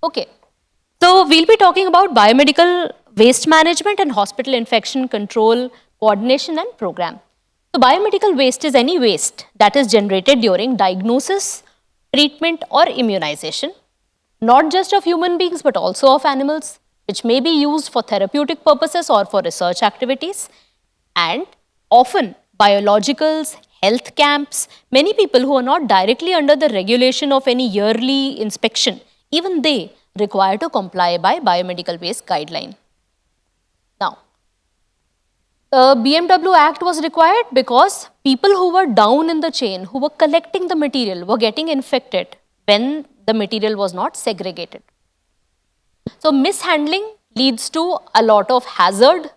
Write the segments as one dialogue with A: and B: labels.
A: Okay, so we'll be talking about biomedical waste management and hospital infection control coordination and program. So biomedical waste is any waste that is generated during diagnosis, treatment or immunization, not just of human beings but also of animals, which may be used for therapeutic purposes or for research activities. And often biologicals, health camps, many people who are not directly under the regulation of any yearly inspection, even they require to comply by biomedical waste guideline. Now, the BMW Act was required because people who were down in the chain, who were collecting the material, were getting infected when the material was not segregated. So mishandling leads to a lot of hazard.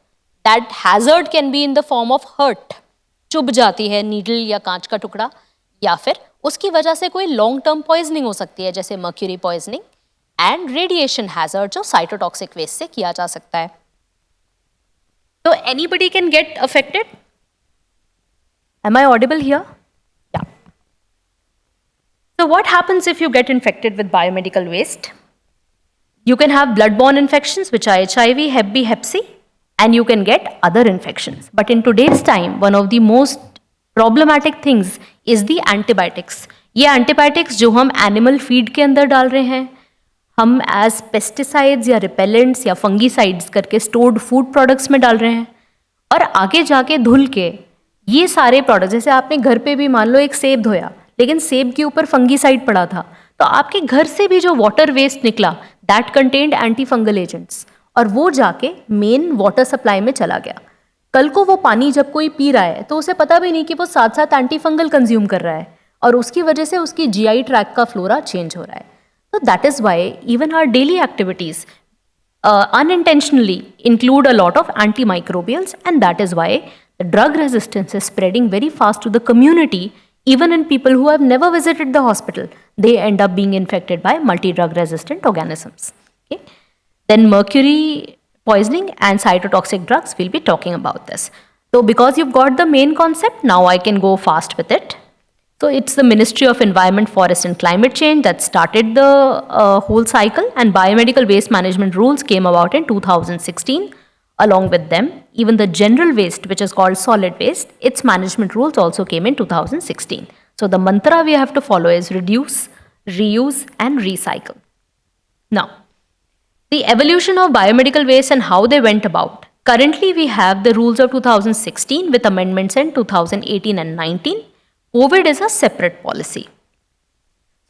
A: That hazard can be in the form of hurt. चुभ जाती है needle या कांच का टुकड़ा, या फिर उसकी वजह से कोई लॉन्ग टर्म पॉइजनिंग हो सकती है जैसे mercury poisoning, and radiation hazard जो साइटोटॉक्सिक वेस्ट से किया जा सकता है. तो anybody can get affected. Am I audible here? Yeah. So what happens if you get infected with biomedical waste? You can have bloodborne infections, which are HIV, Hep B, Hep C, and you can get other infections. But in today's time, one of the most problematic things is the antibiotics. ये antibiotics जो हम animal feed के अंदर डाल रहे हैं, हम as pesticides या repellents या fungicides करके stored food products में डाल रहे हैं, और आगे जाके धुल के ये सारे प्रोडक्ट, जैसे आपने घर पे भी मान लो एक सेब धोया, लेकिन सेब के ऊपर फंगीसाइड पड़ा था, तो आपके घर से भी जो वाटर वेस्ट निकला that contained anti fungal agents, और वो जाके मेन वाटर सप्लाई में चला गया. कल को वो पानी जब कोई पी रहा है तो उसे पता भी नहीं कि वो साथ साथ एंटी फंगल कंज्यूम कर रहा है, और उसकी वजह से उसकी जीआई ट्रैक का फ्लोरा चेंज हो रहा है. तो that is why even our daily activities unintentionally include a lot of antimicrobials, and that is why the drug resistance is spreading very fast to the community. Even in people who have never visited the hospital, they end up being infected by multi-drug resistant organisms. Okay? Then mercury poisoning and cytotoxic drugs, we'll be talking about this. So because you've got the main concept, now I can go fast with it. So it's the Ministry of Environment, Forest and Climate Change that started the whole cycle, and biomedical waste management rules came about in 2016. Along with them, even the general waste, which is called solid waste, its management rules also came in 2016. So the mantra we have to follow is reduce, reuse and recycle. Now, the evolution of biomedical waste and how they went about. Currently, we have the rules of 2016 with amendments in 2018 and 19. COVID is a separate policy.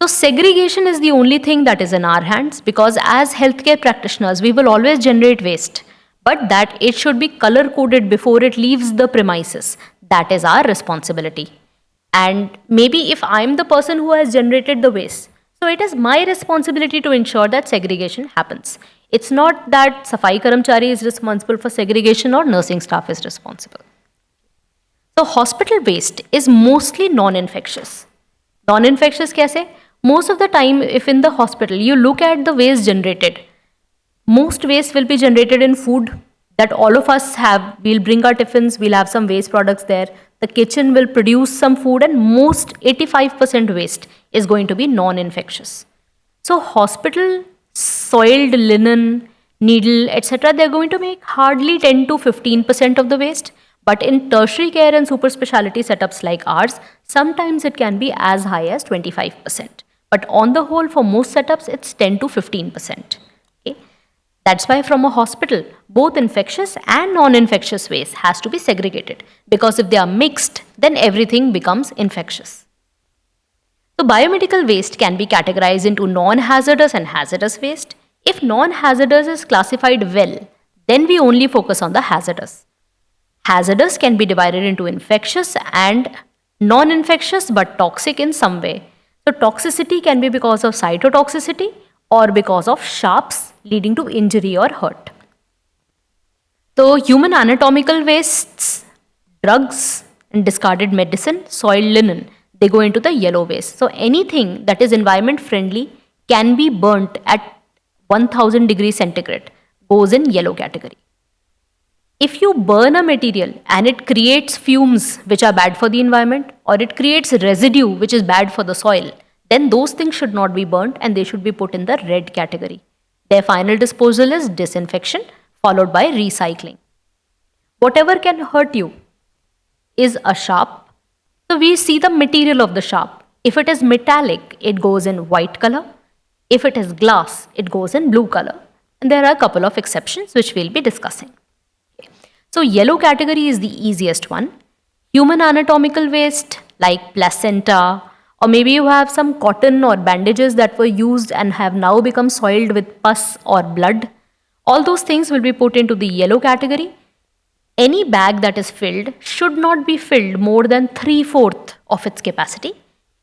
A: So segregation is the only thing that is in our hands, because as healthcare practitioners, we will always generate waste, but that it should be color coded before it leaves the premises. That is our responsibility. And maybe if I'm the person who has generated the waste, so it is my responsibility to ensure that segregation happens. It's not that Safai Karamchari is responsible for segregation or nursing staff is responsible. So hospital waste is mostly non-infectious. Non-infectious kaise? Most of the time, if in the hospital you look at the waste generated, most waste will be generated in food that all of us have. We'll bring our tiffins, we'll have some waste products there. The kitchen will produce some food, and most 85% waste is going to be non-infectious. So hospital soiled linen, needle, etc., they're going to make hardly 10 to 15% of the waste. But in tertiary care and super specialty setups like ours, sometimes it can be as high as 25%. But on the whole, for most setups, it's 10 to 15%. Okay? That's why from a hospital, both infectious and non-infectious waste has to be segregated. Because if they are mixed, then everything becomes infectious. So biomedical waste can be categorized into non-hazardous and hazardous waste. If non-hazardous is classified well, then we only focus on the hazardous. Hazardous can be divided into infectious and non-infectious but toxic in some way. So toxicity can be because of cytotoxicity or because of sharps leading to injury or hurt. So human anatomical wastes, drugs and discarded medicine, soiled linen, they go into the yellow waste. So anything that is environment friendly can be burnt at 1000 degrees centigrade goes in yellow category. If you burn a material and it creates fumes which are bad for the environment, or it creates residue which is bad for the soil, then those things should not be burnt and they should be put in the red category. Their final disposal is disinfection followed by recycling. Whatever can hurt you is a sharp. So we see the material of the sharp. If it is metallic, it goes in white color. If it is glass, it goes in blue color. And there are a couple of exceptions which we'll be discussing. Okay. So yellow category is the easiest one. Human anatomical waste like placenta, or maybe you have some cotton or bandages that were used and have now become soiled with pus or blood. All those things will be put into the yellow category. Any bag that is filled should not be filled more than 3/4 of its capacity.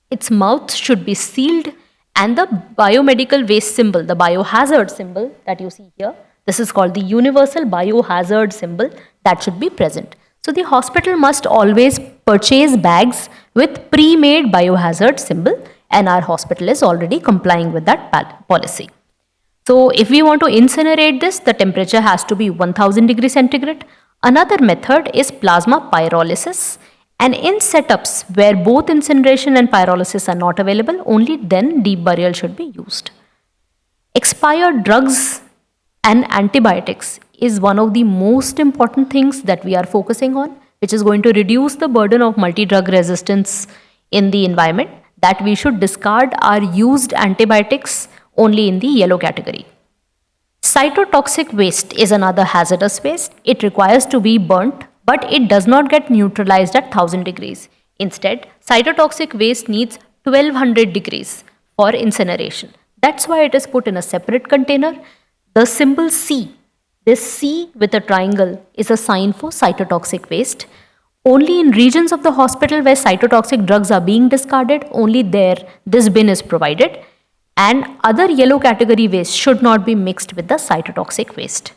A: Its mouth should be sealed, and the biomedical waste symbol, the biohazard symbol that you see here, this is called the universal biohazard symbol, that should be present. So the hospital must always purchase bags with pre-made biohazard symbol, and our hospital is already complying with that policy. So if we want to incinerate this, the temperature has to be 1000 degrees centigrade. Another method is plasma pyrolysis, and in setups where both incineration and pyrolysis are not available, only then deep burial should be used. Expired drugs and antibiotics is one of the most important things that we are focusing on, which is going to reduce the burden of multi-drug resistance in the environment, that we should discard our used antibiotics only in the yellow category. Cytotoxic waste is another hazardous waste. It requires to be burnt, but it does not get neutralized at 1000 degrees. Instead, cytotoxic waste needs 1200 degrees for incineration. That's why it is put in a separate container. The symbol C, this C with a triangle, is a sign for cytotoxic waste. Only in regions of the hospital where cytotoxic drugs are being discarded, only there this bin is provided. And other yellow category waste should not be mixed with the cytotoxic waste.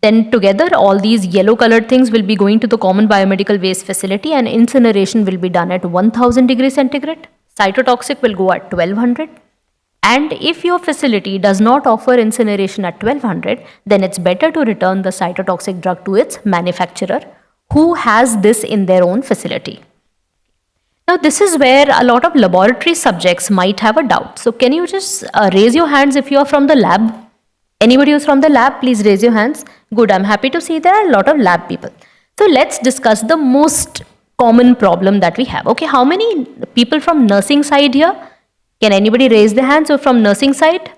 A: Then together, all these yellow colored things will be going to the common biomedical waste facility, and incineration will be done at 1000 degrees centigrade. Cytotoxic will go at 1200. And if your facility does not offer incineration at 1200, then it's better to return the cytotoxic drug to its manufacturer, who has this in their own facility. Now, this is where a lot of laboratory subjects might have a doubt. So can you just raise your hands if you are from the lab? Anybody who's from the lab, please raise your hands. Good, I'm happy to see there are a lot of lab people. So let's discuss the most common problem that we have. Okay, how many people from nursing side here? Can anybody raise their hands or from nursing side?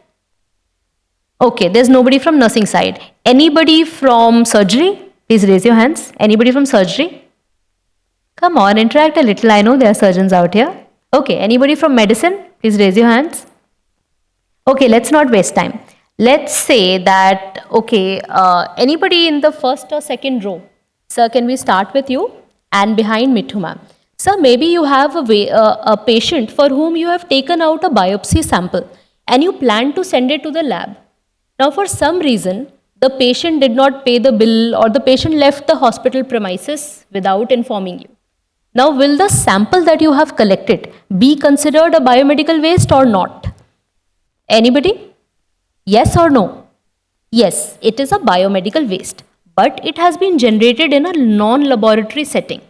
A: Okay, there's nobody from nursing side. Anybody from surgery? Please raise your hands. Anybody from surgery? Come on, interact a little. I know there are surgeons out here. Okay, anybody from medicine? Please raise your hands. Okay, let's not waste time. Let's say that, okay, anybody in the first or second row? Sir, can we start with you? And behind Mithu ma'am. Sir, maybe you have a patient for whom you have taken out a biopsy sample and you plan to send it to the lab. Now, for some reason, the patient did not pay the bill or the patient left the hospital premises without informing you. Now, will the sample that you have collected be considered a biomedical waste or not? Anybody? Yes or no? Yes, it is a biomedical waste, but it has been generated in a non-laboratory setting.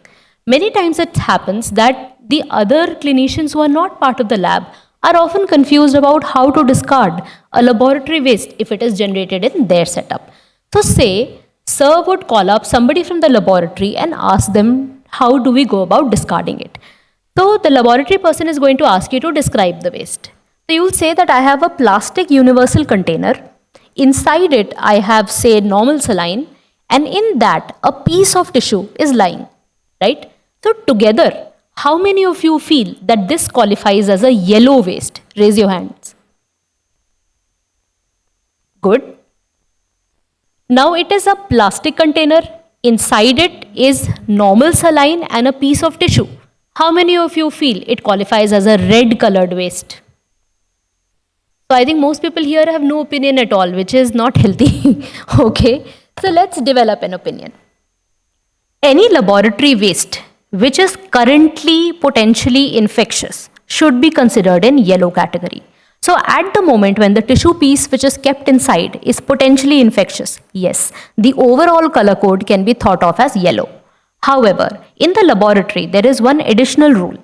A: Many times it happens that the other clinicians who are not part of the lab are often confused about how to discard a laboratory waste if it is generated in their setup. So say, sir would call up somebody from the laboratory and ask them, how do we go about discarding it? So the laboratory person is going to ask you to describe the waste. So you will say that I have a plastic universal container. Inside it, I have, say, normal saline, and in that, a piece of tissue is lying, right? So together, how many of you feel that this qualifies as a yellow waste? Raise your hands. Good. Now it is a plastic container. Inside it is normal saline and a piece of tissue. How many of you feel it qualifies as a red colored waste? So I think most people here have no opinion at all, which is not healthy. Okay, so let's develop an opinion. Any laboratory waste which is currently potentially infectious should be considered in yellow category. So at the moment when the tissue piece which is kept inside is potentially infectious, yes, the overall color code can be thought of as yellow. However, in the laboratory, there is one additional rule.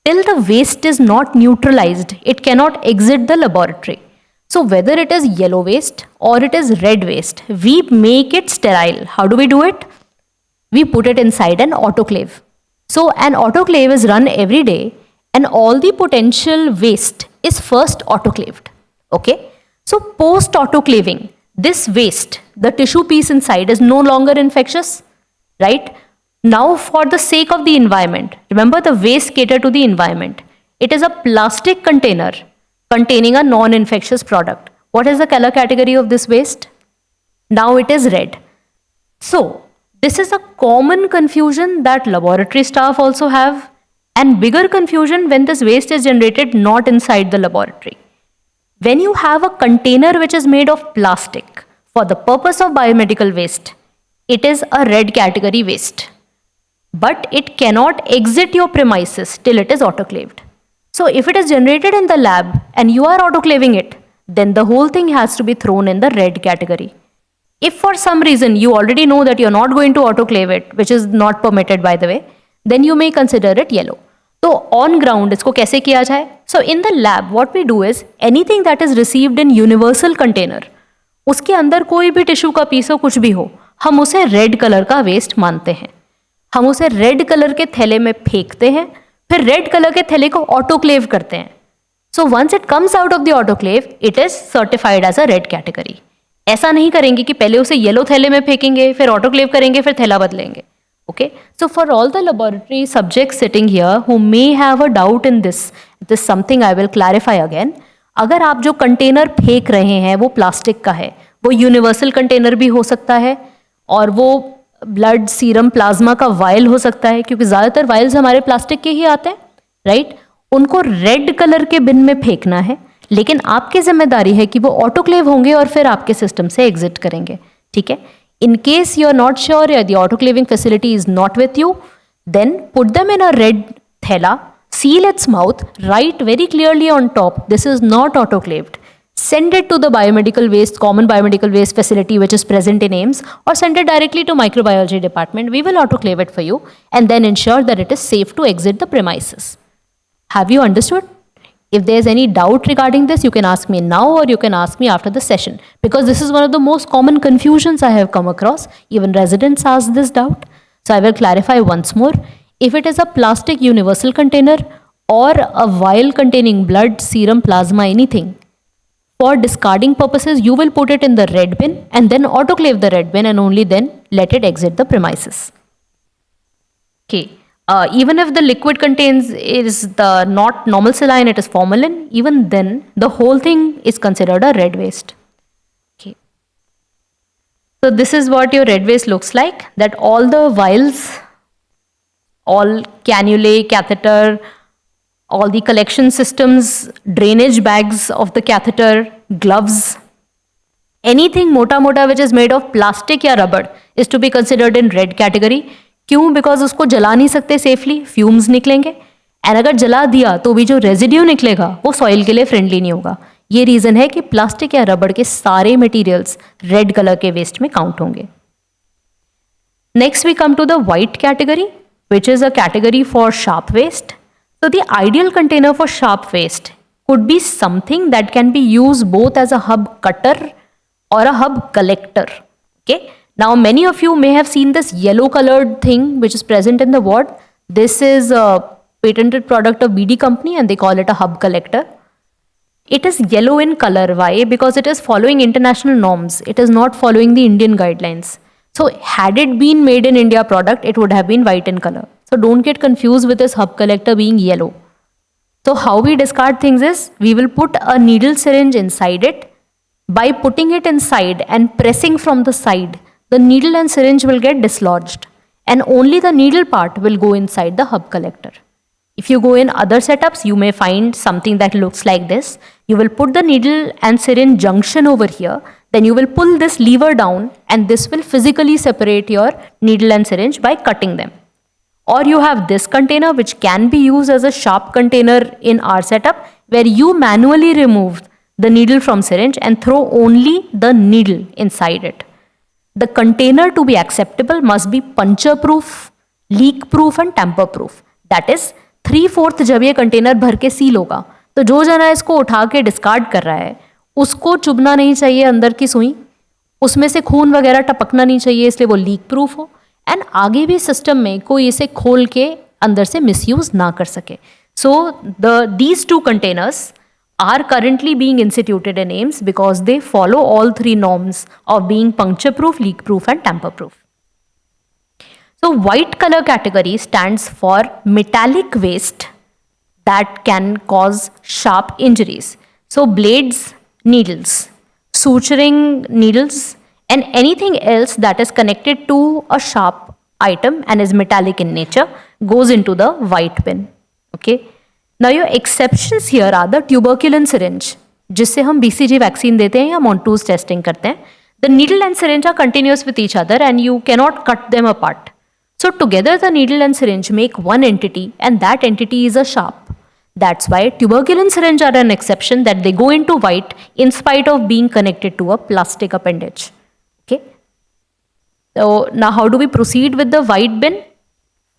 A: till the waste is not neutralized, it cannot exit the laboratory. So whether it is yellow waste or it is red waste, we make it sterile. How do we do it? We put it inside an autoclave. So an autoclave is run every day and all the potential waste is first autoclaved. Okay? So post autoclaving, this waste, the tissue piece inside is no longer infectious, right? Now for the sake of the environment, remember the waste cater to the environment. It is a plastic container containing a non-infectious product. What is the color category of this waste? Now it is red. So this is a common confusion that laboratory staff also have, and bigger confusion when this waste is generated not inside the laboratory. When you have a container which is made of plastic for the purpose of biomedical waste, it is a red category waste. But it cannot exit your premises till it is autoclaved. So if it is generated in the lab and you are autoclaving it, then the whole thing has to be thrown in the red category. If for some reason you already know that you're not going to autoclave it, which is not permitted by the way, then you may consider it yellow. So on ground, इसको कैसे किया जाए? So in the lab, what we do is anything that is received in universal container, उसके अंदर कोई भी tissue का piece हो, कुछ भी हो, हम उसे रेड कलर का वेस्ट मानते हैं. हम उसे रेड कलर के थैले में फेंकते हैं, फिर रेड कलर के थैले को ऑटोक्लेव करते हैं. So once it comes out of the autoclave, it is certified as a red category. ऐसा नहीं करेंगे कि पहले उसे येलो थैले में फेंकेंगे, फिर ऑटोक्लेव करेंगे, फिर थैला बदलेंगे. Okay, so for all the laboratory subjects sitting here who may have a doubt in this is something I will clarify again. अगर आप जो कंटेनर फेंक रहे हैं वो प्लास्टिक का है, वो यूनिवर्सल कंटेनर भी हो सकता है और वो ब्लड सीरम प्लाज्मा का वायल हो सकता है, क्योंकि ज़्यादातर वायल्स हमारे प्लास्टिक के ही आते हैं, राइट? उनको रेड कलर के बिन में फेंकना है, लेकिन आपकी जिम्मेदारी है कि वो ऑटोक्लेव होंगे और फिर आपके सिस्टम से एग्जिट करेंगे. ठीक है? In case you are not sure or the autoclaving facility is not with you, then put them in a red thela, seal its mouth, write very clearly on top, this is not autoclaved. Send it to the biomedical waste, common biomedical waste facility which is present in AIIMS, or send it directly to microbiology department. We will autoclave it for you and then ensure that it is safe to exit the premises. Have you understood? If there's any doubt regarding this, you can ask me now or you can ask me after the session, because this is one of the most common confusions I have come across. Even residents ask this doubt. So I will clarify once more. If it is a plastic universal container or a vial containing blood, serum, plasma, anything, for discarding purposes, you will put it in the red bin and then autoclave the red bin and only then let it exit the premises. Okay. Even if the liquid contains is the not normal saline, it is formalin, even then the whole thing is considered a red waste. Okay. So this is what your red waste looks like, that all the vials, all cannulae, catheter, all the collection systems, drainage bags of the catheter, gloves, anything mota mota which is made of plastic या rubber is to be considered in red category. क्यों? Because उसको जला नहीं सकते safely, fumes निकलेंगे, and अगर जला दिया तो भी जो रेजिड्यू निकलेगा वो सॉइल के लिए फ्रेंडली नहीं होगा. ये रीजन है कि प्लास्टिक या रबड़ के सारे मटेरियल्स रेड कलर के वेस्ट में काउंट होंगे. Next we come to the white category, which is a category for sharp waste. So the ideal container for sharp waste could be something that can be used both as a hub cutter or a hub collector. Okay. Now many of you may have seen this yellow colored thing which is present in the ward. This is a patented product of BD company and they call it a hub collector. It is yellow in color. Why? Because it is following international norms. It is not following the Indian guidelines. So had it been made in India product, it would have been white in color. So don't get confused with this hub collector being yellow. So how we discard things is, we will put a needle syringe inside it. By putting it inside and pressing from the side, the needle and syringe will get dislodged and only the needle part will go inside the hub collector. If you go in other setups, you may find something that looks like this. You will put the needle and syringe junction over here. Then you will pull this lever down and this will physically separate your needle and syringe by cutting them. Or you have this container which can be used as a sharp container in our setup, where you manually remove the needle from syringe and throw only the needle inside it. The container to be acceptable must be puncture proof, leak proof and tamper proof. That is, 3/4 जब ये container भर के seal होगा तो जो जना इसको उठा के डिस्कार्ड कर रहा है उसको चुभना नहीं चाहिए अंदर की सुई, उसमें से खून वगैरह टपकना नहीं चाहिए, इसलिए वो लीक प्रूफ हो, एंड आगे भी सिस्टम में कोई इसे खोल के अंदर से मिसयूज ना कर सके. सो these two containers are currently being instituted in AIIMS because they follow all three norms of being puncture proof, leak proof and tamper proof. So white color category stands for metallic waste that can cause sharp injuries. So blades, needles, suturing needles and anything else that is connected to a sharp item and is metallic in nature goes into the white bin. Okay. Now your exceptions here are the tuberculin syringe, जिससे हम BCG vaccine देते हैं या Monto's testing करते हैं. The needle and syringe are continuous with each other and you cannot cut them apart. So together the needle and syringe make one entity and that entity is a sharp. That's why tuberculin syringe are an exception, that they go into white in spite of being connected to a plastic appendage. Okay. So now how do we proceed with the white bin?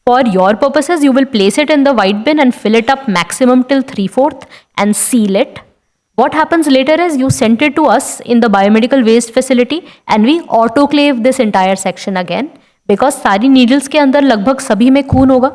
A: For your purposes, you will place it in the white bin and fill it up maximum till 3/4 and seal it. What happens later is you send it to us in the biomedical waste facility and we autoclave this entire section again because सारी needles के अंदर लगभग सभी में खून होगा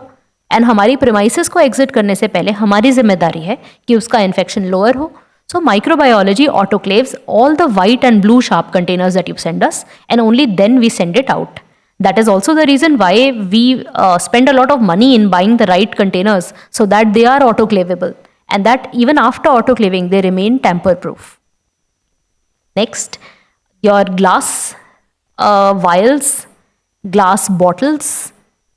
A: and हमारी premises को exit करने से पहले हमारी जिम्मेदारी है कि उसका infection lower हो. So microbiology autoclaves all the white and blue sharp containers that you send us and only then we send it out. That is also the reason why we spend a lot of money in buying the right containers so that they are autoclavable and that even after autoclaving they remain tamper proof. Next, your glass vials, glass bottles,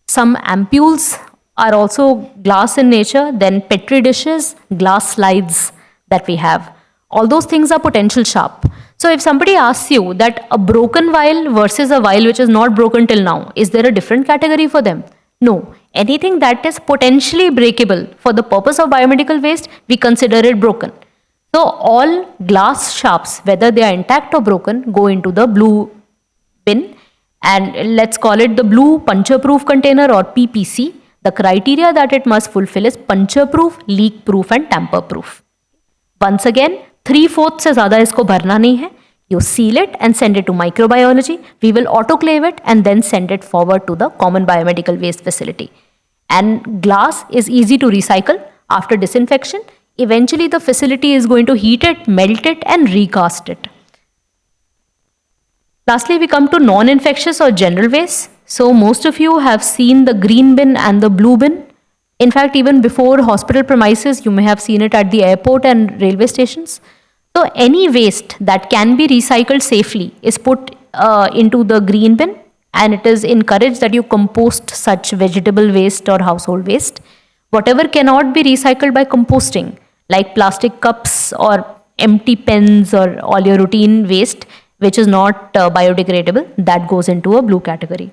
A: some ampules are also glass in nature, then petri dishes, glass slides that we have. All those things are potential sharp. So if somebody asks you that a broken vial versus a vial which is not broken till now, is there a different category for them? No. Anything that is potentially breakable for the purpose of biomedical waste, we consider it broken. So all glass sharps, whether they are intact or broken, go into the blue bin, and let's call it the blue puncture proof container or PPC. The criteria that it must fulfill is puncture proof, leak proof and tamper proof. Once again, 3/4 से ज़्यादा इसको भरना नहीं है. You seal it and send it to microbiology. We will autoclave it and then send it forward to the common biomedical waste facility. And glass is easy to recycle after disinfection. Eventually the facility is going to heat it, melt it and recast it. Lastly, we come to non-infectious or general waste. So most of you have seen the green bin and the blue bin. In fact, even before hospital premises, you may have seen it at the airport and railway stations. So any waste that can be recycled safely is put into the green bin, and it is encouraged that you compost such vegetable waste or household waste. Whatever cannot be recycled by composting, like plastic cups or empty pens or all your routine waste, which is not biodegradable, that goes into a blue category.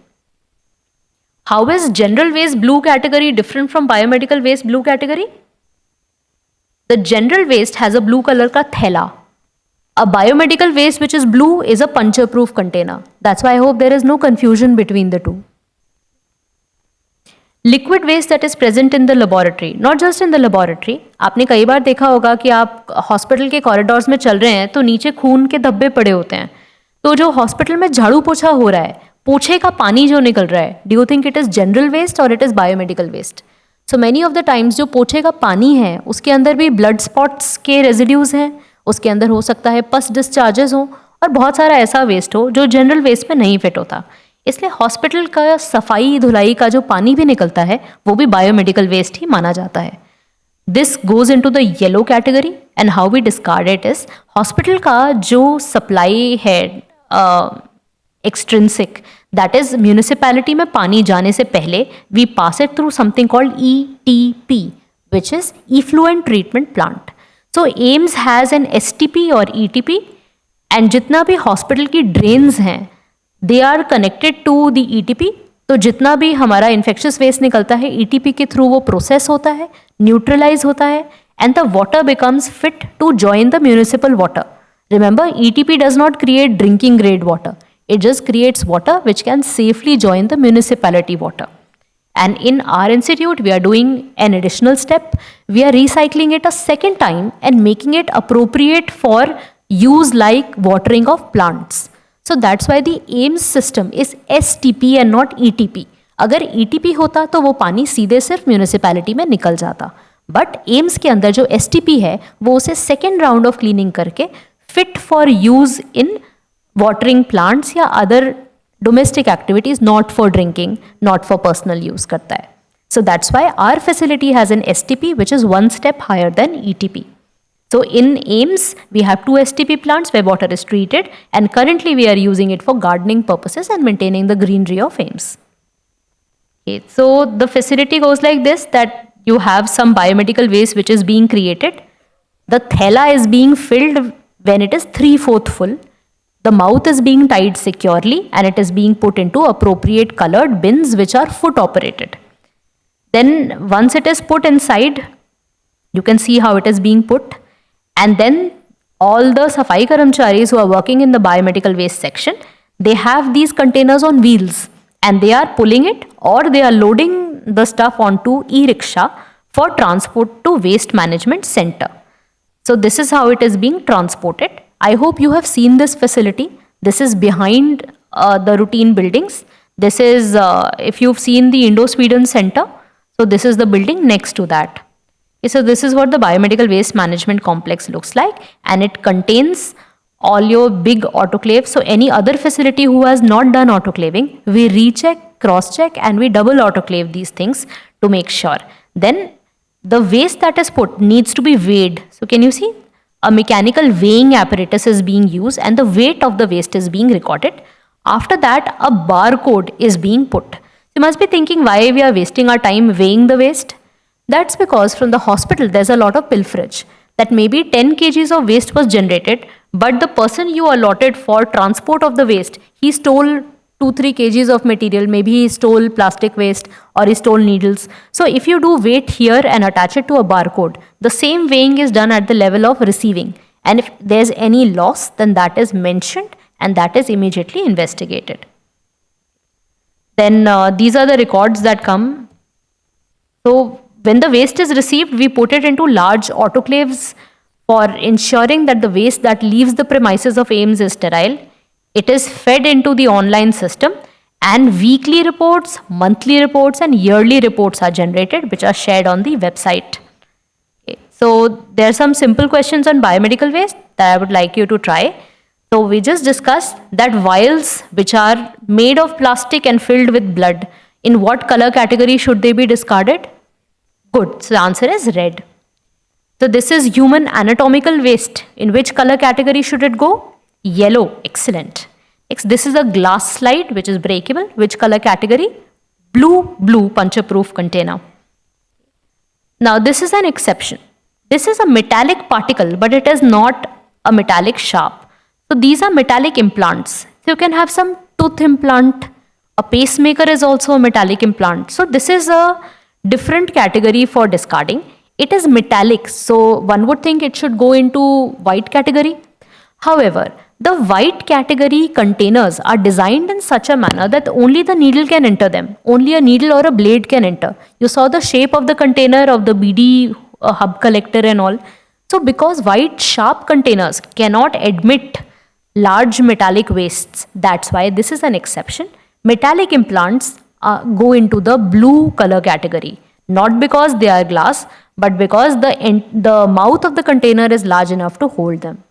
A: How is general waste blue category different from biomedical waste blue category? The general waste has a blue color ka thela. A biomedical waste which is blue is a puncture proof container. That's why I hope there is no confusion between the two. Liquid waste that is present in the laboratory, not just in the laboratory. आपने कई बार देखा होगा कि आप hospital के corridors में चल रहे हैं तो नीचे खून के धब्बे पड़े होते हैं. तो जो हॉस्पिटल में झाड़ू पोछा हो रहा है, पोछे का पानी जो निकल रहा है, do you think it is general waste और it is biomedical waste? So many of the times जो पोछे का पानी है उसके अंदर भी ब्लड स्पॉट्स के रेजिड्यूज हैं, उसके अंदर हो सकता है पस डिस्चार्जेस हो और बहुत सारा ऐसा वेस्ट हो जो जनरल वेस्ट में नहीं फिट होता. इसलिए हॉस्पिटल का सफाई धुलाई का जो पानी भी निकलता है वो भी बायोमेडिकल वेस्ट ही माना जाता है. This goes in to the yellow category and how we discard it is hospital का जो सप्लाई है एक्सट्रिंसिक, दैट इज म्यूनिसिपैलिटी में पानी जाने से पहले we pass it through something called ETP, which is effluent treatment plant. So AIIMS has an STP और ETP, and जितना भी हॉस्पिटल की ड्रेन्स हैं they are connected to the ETP. तो जितना भी हमारा इन्फेक्शियस वेस्ट निकलता है ETP के थ्रू वो प्रोसेस होता है, न्यूट्रलाइज होता है, and the water becomes fit to join the municipal water. Remember, ETP does not create drinking grade water. It just creates water which can safely join the municipality water. And in our institute, we are doing an additional step. We are recycling it a second time and making it appropriate for use like watering of plants. So that's why the AIIMS system is STP and not ETP. अगर ETP होता तो वो पानी सीधे सिर्फ municipality में निकल जाता, बट एम्स के अंदर जो STP है वो उसे सेकेंड राउंड ऑफ क्लीनिंग करके fit for use in watering plants या other domestic activities, not for drinking, not for personal use करता है. So that's why our facility has an STP which is one step higher than ETP. So in AIIMS, we have 2 STP plants where water is treated, and currently we are using it for gardening purposes and maintaining the greenery of AIIMS. Okay, so the facility goes like this, that you have some biomedical waste which is being created. The thela is being filled when it is 3/4 full. The mouth is being tied securely and it is being put into appropriate colored bins which are foot operated. Then once it is put inside, you can see how it is being put, and then all the safai karamcharis who are working in the biomedical waste section, they have these containers on wheels and they are pulling it or they are loading the stuff onto e-rickshaw for transport to waste management center. So this is how it is being transported. I hope you have seen this facility. This is behind the routine buildings. This is, if you've seen the Indo-Sweden Center, so this is the building next to that. Okay, so this is what the biomedical waste management complex looks like, and it contains all your big autoclaves. So any other facility who has not done autoclaving, we recheck, cross-check, and we double autoclave these things to make sure. Then the waste that is put needs to be weighed. So can you see? A mechanical weighing apparatus is being used and the weight of the waste is being recorded. After that, a barcode is being put. You must be thinking why we are wasting our time weighing the waste. That's because from the hospital, there's a lot of pilferage. That maybe 10 kgs of waste was generated, but the person you allotted for transport of the waste, he stole 2-3 kgs of material. Maybe he stole plastic waste or he stole needles. So if you do weight here and attach it to a barcode, the same weighing is done at the level of receiving. And if there's any loss, then that is mentioned and that is immediately investigated. Then these are the records that come. So when the waste is received, we put it into large autoclaves for ensuring that the waste that leaves the premises of AIIMS is sterile. It is fed into the online system, and weekly reports, monthly reports, and yearly reports are generated, which are shared on the website. Okay. So there are some simple questions on biomedical waste that I would like you to try. So we just discussed that vials which are made of plastic and filled with blood, in what color category should they be discarded? Good. So the answer is red. So this is human anatomical waste. In which color category should it go? Yellow. Excellent. Next, this is a glass slide which is breakable. Which color category? Blue. Blue puncture-proof container. Now this is an exception. This is a metallic particle, but it is not a metallic sharp. So these are metallic implants. So you can have some tooth implant. A pacemaker is also a metallic implant. So this is a different category for discarding. It is metallic, so one would think it should go into white category. However, the white category containers are designed in such a manner that only the needle can enter them. Only a needle or a blade can enter. You saw the shape of the container of the BD hub collector and all. So because white sharp containers cannot admit large metallic wastes, that's why this is an exception. Metallic implants go into the blue color category, not because they are glass, but because the mouth of the container is large enough to hold them.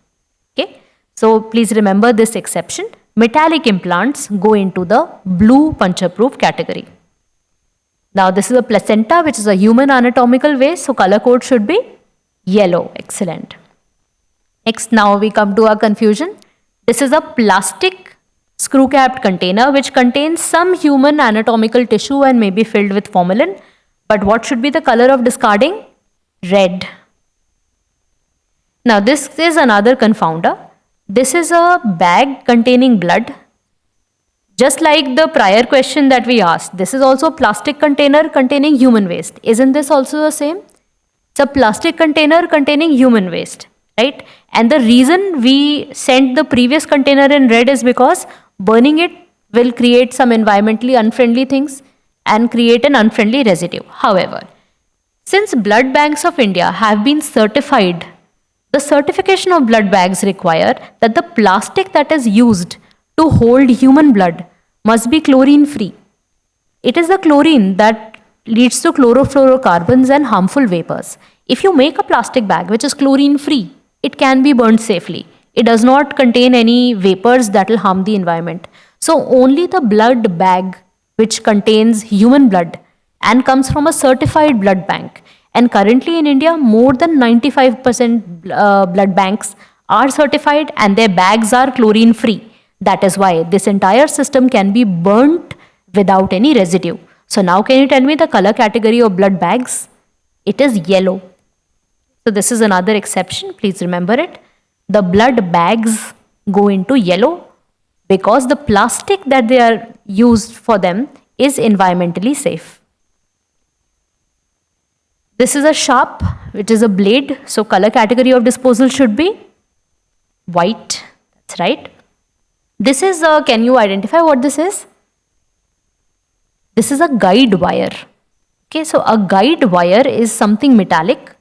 A: Okay, so please remember this exception. Metallic implants go into the blue puncture-proof category. Now this is a placenta, which is a human anatomical waste, so color code should be yellow. Excellent. Next, now we come to our confusion. This is a plastic screw-capped container which contains some human anatomical tissue and may be filled with formalin. But what should be the color of discarding? Red. Now this is another confounder. This is a bag containing blood. Just like the prior question that we asked, this is also a plastic container containing human waste. Isn't this also the same? It's a plastic container containing human waste, right? And the reason we sent the previous container in red is because burning it will create some environmentally unfriendly things. and create an unfriendly residue. However, since blood banks of India have been certified, the certification of blood bags require that the plastic that is used to hold human blood must be chlorine free. It is the chlorine that leads to chlorofluorocarbons and harmful vapors. If you make a plastic bag which is chlorine free, it can be burned safely. It does not contain any vapors that will harm the environment. So only the blood bag which contains human blood and comes from a certified blood bank. And currently in India, more than 95% blood banks are certified and their bags are chlorine free. That is why this entire system can be burnt without any residue. So now can you tell me the color category of blood bags? It is yellow. So this is another exception. Please remember it. The blood bags go into yellow because the plastic that they are used for them is environmentally safe. This is a sharp, which is a blade. So color category of disposal should be white. That's right. This is, can you identify what this is? This is a guide wire. Okay, so a guide wire is something metallic.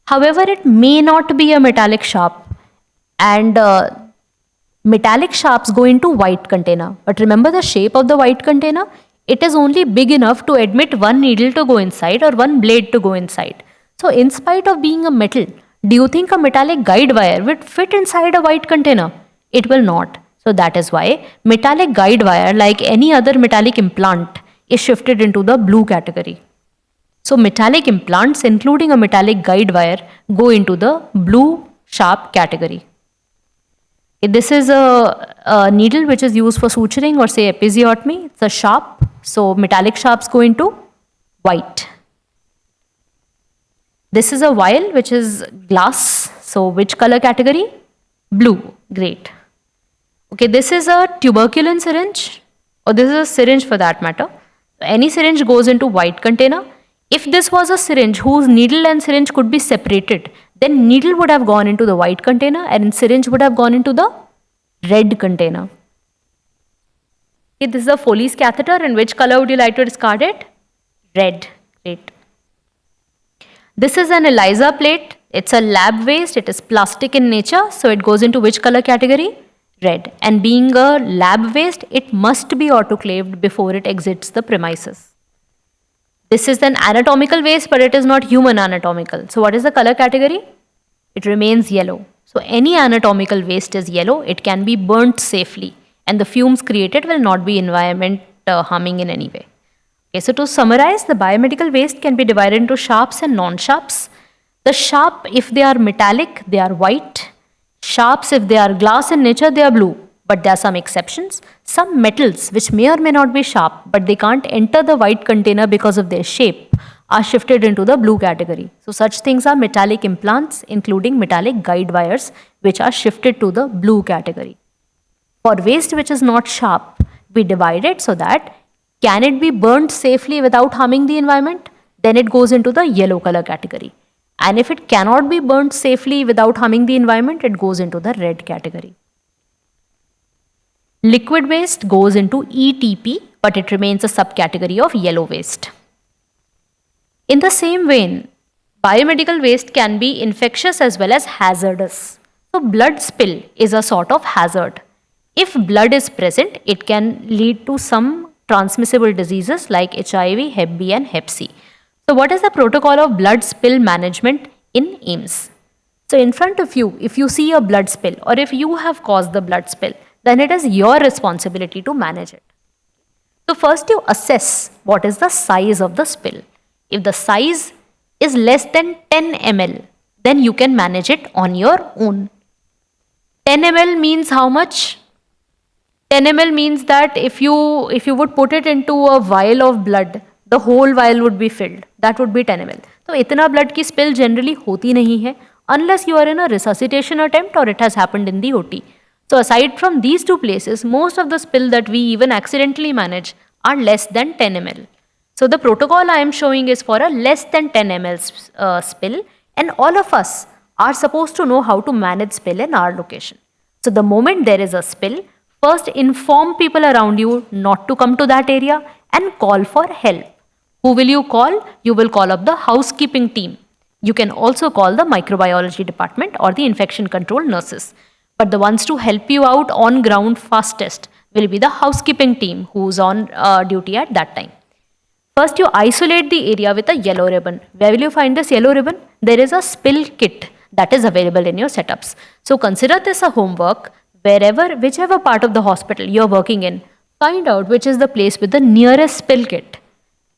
A: However, it may not be a metallic sharp. And metallic sharps go into white container. But remember the shape of the white container? It is only big enough to admit one needle to go inside or one blade to go inside. So in spite of being a metal, do you think a metallic guide wire would fit inside a white container? It will not. So that is why metallic guide wire, like any other metallic implant, is shifted into the blue category. So metallic implants, including a metallic guide wire, go into the blue sharp category. This is a needle which is used for suturing or say episiotomy. It's a sharp. So metallic sharps go into white. This is a vial which is glass. So which color category? Blue. Great. Okay, this is a tuberculin syringe, or this is a syringe for that matter. Any syringe goes into white container. If this was a syringe whose needle and syringe could be separated, then needle would have gone into the white container and syringe would have gone into the red container. Okay, this is a Foley's catheter. In which color would you like to discard it? Red. Great. This is an ELISA plate. It's a lab waste. It is plastic in nature. So it goes into which color category? Red. And being a lab waste, it must be autoclaved before it exits the premises. This is an anatomical waste, but it is not human anatomical. So what is the color category? It remains yellow. So any anatomical waste is yellow. It can be burnt safely and the fumes created will not be environment harming in any way. Okay, so to summarize, the biomedical waste can be divided into sharps and non-sharps. The sharp, if they are metallic, they are white. Sharps, if they are glass in nature, they are blue. But there are some exceptions. Some metals, which may or may not be sharp, but they can't enter the white container because of their shape, are shifted into the blue category. So such things are metallic implants, including metallic guide wires, which are shifted to the blue category. For waste which is not sharp, we divide it so that can it be burnt safely without harming the environment? Then it goes into the yellow color category. And if it cannot be burnt safely without harming the environment, it goes into the red category. Liquid waste goes into ETP, but it remains a subcategory of yellow waste. In the same vein, biomedical waste can be infectious as well as hazardous. So blood spill is a sort of hazard. If blood is present, it can lead to some transmissible diseases like HIV, Hep B and Hep C. So what is the protocol of blood spill management in AIIMS? So in front of you, if you see a blood spill or if you have caused the blood spill, then it is your responsibility to manage it. So first you assess what is the size of the spill. If the size is less than 10 ml, then you can manage it on your own. 10 ml means how much? 10 ml means that if you would put it into a vial of blood, the whole vial would be filled. That would be 10 ml. So इतना blood की spill generally होती नहीं है unless you are in a resuscitation attempt or it has happened in the OT. So aside from these two places, most of the spill that we even accidentally manage are less than 10 ml. So the protocol I am showing is for a less than 10 ml spill, and all of us are supposed to know how to manage spill in our location. So the moment there is a spill, first inform people around you not to come to that area and call for help. Who will you call? You will call up the housekeeping team. You can also call the microbiology department or the infection control nurses. But the ones to help you out on ground fastest will be the housekeeping team who's on duty at that time. First, you isolate the area with a yellow ribbon. Where will you find this yellow ribbon? There is a spill kit that is available in your setups. So consider this a homework. Whichever part of the hospital you're working in, find out which is the place with the nearest spill kit.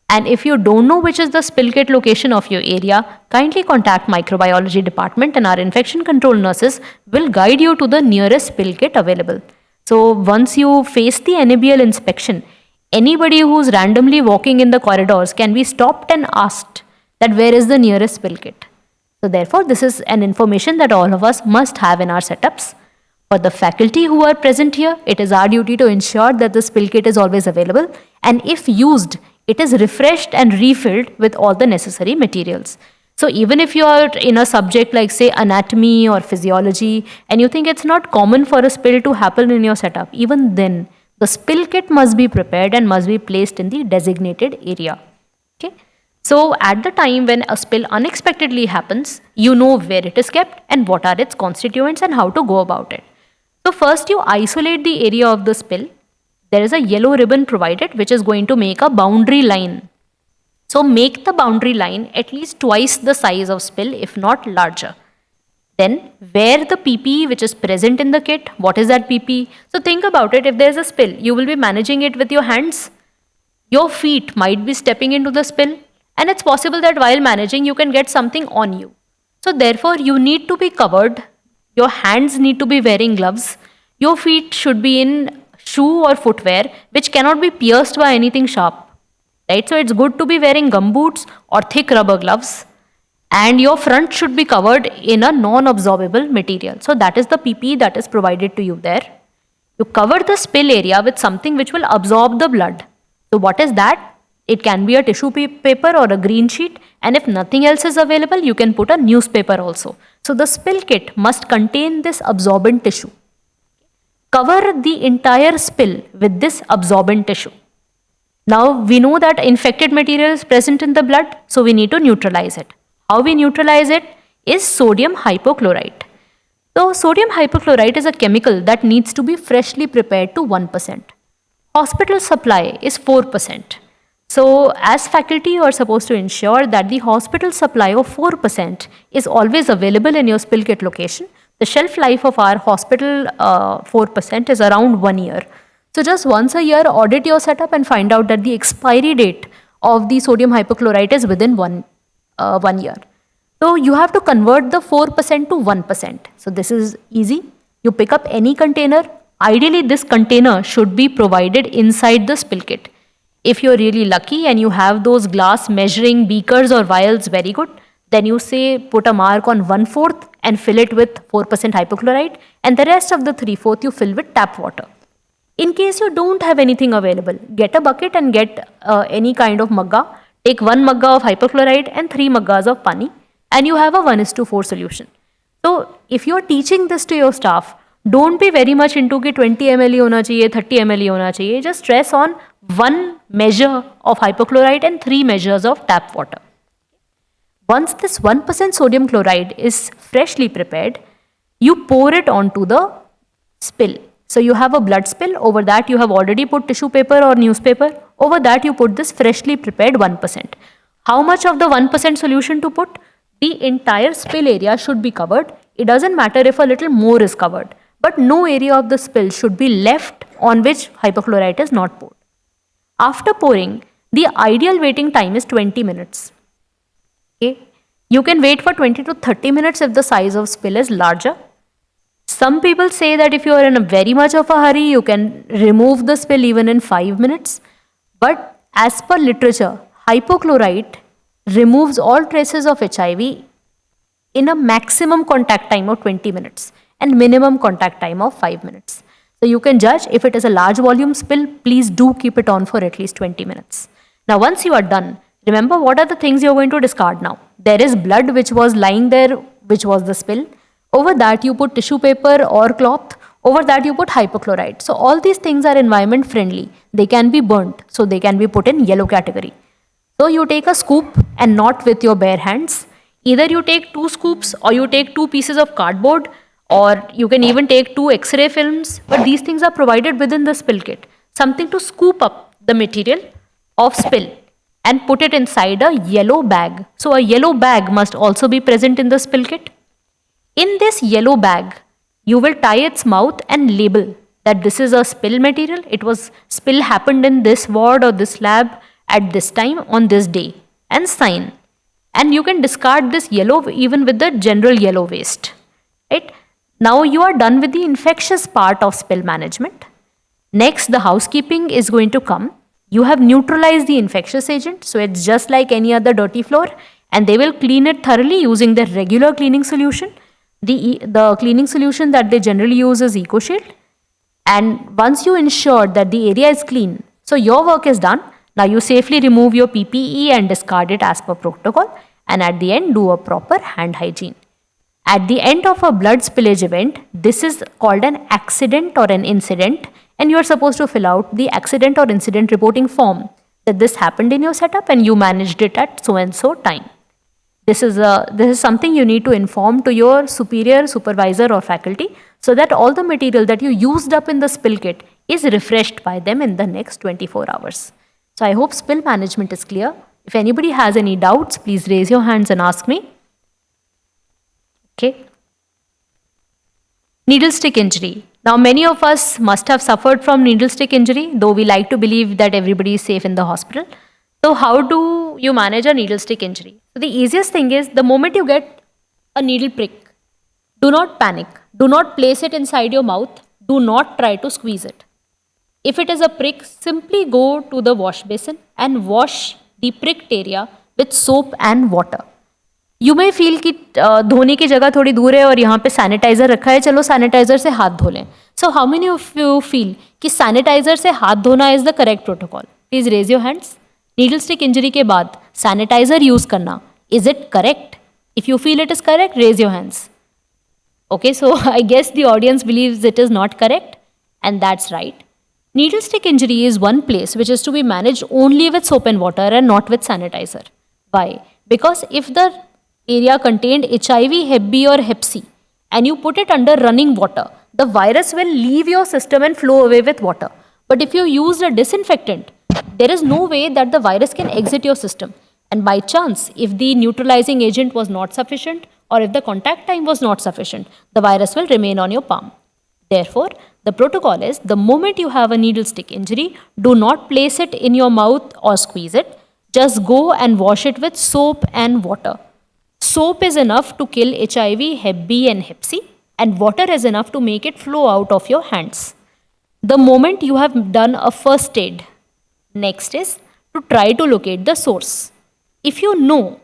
A: And if you don't know which is the spill kit location of your area, kindly contact microbiology department and our infection control nurses will guide you to the nearest spill kit available. So once you face the NABL inspection, anybody who's randomly walking in the corridors can be stopped and asked that where is the nearest spill kit. So therefore, this is an information that all of us must have in our setups. For the faculty who are present here, it is our duty to ensure that the spill kit is always available, and if used, it is refreshed and refilled with all the necessary materials. So even if you are in a subject like say anatomy or physiology and you think it's not common for a spill to happen in your setup, even then the spill kit must be prepared and must be placed in the designated area. Okay. So at the time when a spill unexpectedly happens, you know where it is kept and what are its constituents and how to go about it. So first you isolate the area of the spill. There is a yellow ribbon provided which is going to make a boundary line. So make the boundary line at least twice the size of spill, if not larger. Then wear the PPE which is present in the kit. What is that PPE? So think about it. If there is a spill, you will be managing it with your hands. Your feet might be stepping into the spill, and it's possible that while managing you can get something on you. So therefore you need to be covered. Your hands need to be wearing gloves. Your feet should be in shoe or footwear which cannot be pierced by anything sharp. Right? So it's good to be wearing gumboots or thick rubber gloves. And your front should be covered in a non-absorbable material. So that is the PPE that is provided to you there. You cover the spill area with something which will absorb the blood. So what is that? It can be a tissue paper or a green sheet, and if nothing else is available, you can put a newspaper also. So the spill kit must contain this absorbent tissue. Cover the entire spill with this absorbent tissue. Now we know that infected material is present in the blood, so we need to neutralize it. How we neutralize it is sodium hypochlorite. So sodium hypochlorite is a chemical that needs to be freshly prepared to 1%. Hospital supply is 4%. So as faculty, you are supposed to ensure that the hospital supply of 4% is always available in your spill kit location. The shelf life of our hospital 4% is around 1 year. So just once a year, audit your setup and find out that the expiry date of the sodium hypochlorite is within one year. So you have to convert the 4% to 1%. So this is easy. You pick up any container. Ideally, this container should be provided inside the spill kit. If you're really lucky and you have those glass measuring beakers or vials, very good. Then you say put a mark on 1/4 and fill it with 4% hypochlorite, and the rest of the 3/4 you fill with tap water. In case you don't have anything available, get a bucket and get any kind of mugga. Take 1 mugga of hypochlorite and 3 muggas of pani, and you have a 1:4 solution. So if you're teaching this to your staff, don't be very much into कि 20 ml ही होना चाहिए, 30 ml ही होना चाहिए. Just stress on 1 measure of hypochlorite and 3 measures of tap water. Once this 1% sodium chloride is freshly prepared, you pour it onto the spill. So you have a blood spill. Over that you have already put tissue paper or newspaper. Over that you put this freshly prepared 1%. How much of the 1% solution to put? The entire spill area should be covered. It doesn't matter if a little more is covered, but no area of the spill should be left on which hypochlorite is not poured. After pouring, the ideal waiting time is 20 minutes. Okay. You can wait for 20 to 30 minutes if the size of spill is larger. Some people say that if you are in a very much of a hurry, you can remove the spill even in 5 minutes. But as per literature, hypochlorite removes all traces of HIV in a maximum contact time of 20 minutes and minimum contact time of 5 minutes. So you can judge if it is a large volume spill, please do keep it on for at least 20 minutes. Now once you are done, remember what are the things you are going to discard now. There is blood which was lying there, which was the spill. Over that you put tissue paper or cloth. Over that you put hypochlorite. So all these things are environment friendly. They can be burnt, so they can be put in yellow category. So you take a scoop and not with your bare hands. Either you take 2 scoops or you take 2 pieces of cardboard, or you can even take 2 X-ray films, but these things are provided within the spill kit. Something to scoop up the material of spill and put it inside a yellow bag. So a yellow bag must also be present in the spill kit. In this yellow bag, you will tie its mouth and label that this is a spill material. It was spill happened in this ward or this lab at this time on this day, and sign. And you can discard this yellow even with the general yellow waste. Right? Now you are done with the infectious part of spill management. Next, the housekeeping is going to come. You have neutralized the infectious agent, so it's just like any other dirty floor, and they will clean it thoroughly using their regular cleaning solution. The cleaning solution that they generally use is EcoShield. And once you ensure that the area is clean, so your work is done. Now you safely remove your PPE and discard it as per protocol, and at the end do a proper hand hygiene. At the end of a blood spillage event, this is called an accident or an incident, and you are supposed to fill out the accident or incident reporting form that this happened in your setup and you managed it at so and so time. This is something you need to inform to your superior, supervisor or faculty, so that all the material that you used up in the spill kit is refreshed by them in the next 24 hours. So I hope spill management is clear. If anybody has any doubts, please raise your hands and ask me. Okay. Needle stick injury. Now many of us must have suffered from needle stick injury, though we like to believe that everybody is safe in the hospital. So how do you manage a needle stick injury? So the easiest thing is, the moment you get a needle prick, do not panic. Do not place it inside your mouth. Do not try to squeeze it. If it is a prick, simply go to the wash basin and wash the pricked area with soap and water. You may feel कि धोने की जगह थोड़ी दूर है और यहाँ पे सैनिटाइजर रखा है, चलो सैनिटाइजर से हाथ धो लें. So how many of you feel कि सैनिटाइजर से हाथ धोना is the correct protocol? Please raise your hands. Needle stick injury के बाद सैनिटाइजर यूज करना, is it correct? If you feel it is correct, raise your hands. Okay, so I guess the audience believes it is not correct, and that's right. Needle stick injury is one place which is to be managed only with soap and water and not with sanitizer. Why? Because if the area contained HIV, Hep B or Hep C and you put it under running water, the virus will leave your system and flow away with water. But if you use a disinfectant, there is no way that the virus can exit your system. And by chance, if the neutralizing agent was not sufficient or if the contact time was not sufficient, the virus will remain on your palm. Therefore, the protocol is, the moment you have a needle stick injury, do not place it in your mouth or squeeze it. Just go and wash it with soap and water. Soap is enough to kill HIV, Hep B and Hep C, and water is enough to make it flow out of your hands. The moment you have done a first aid, next is to try to locate the source. If you know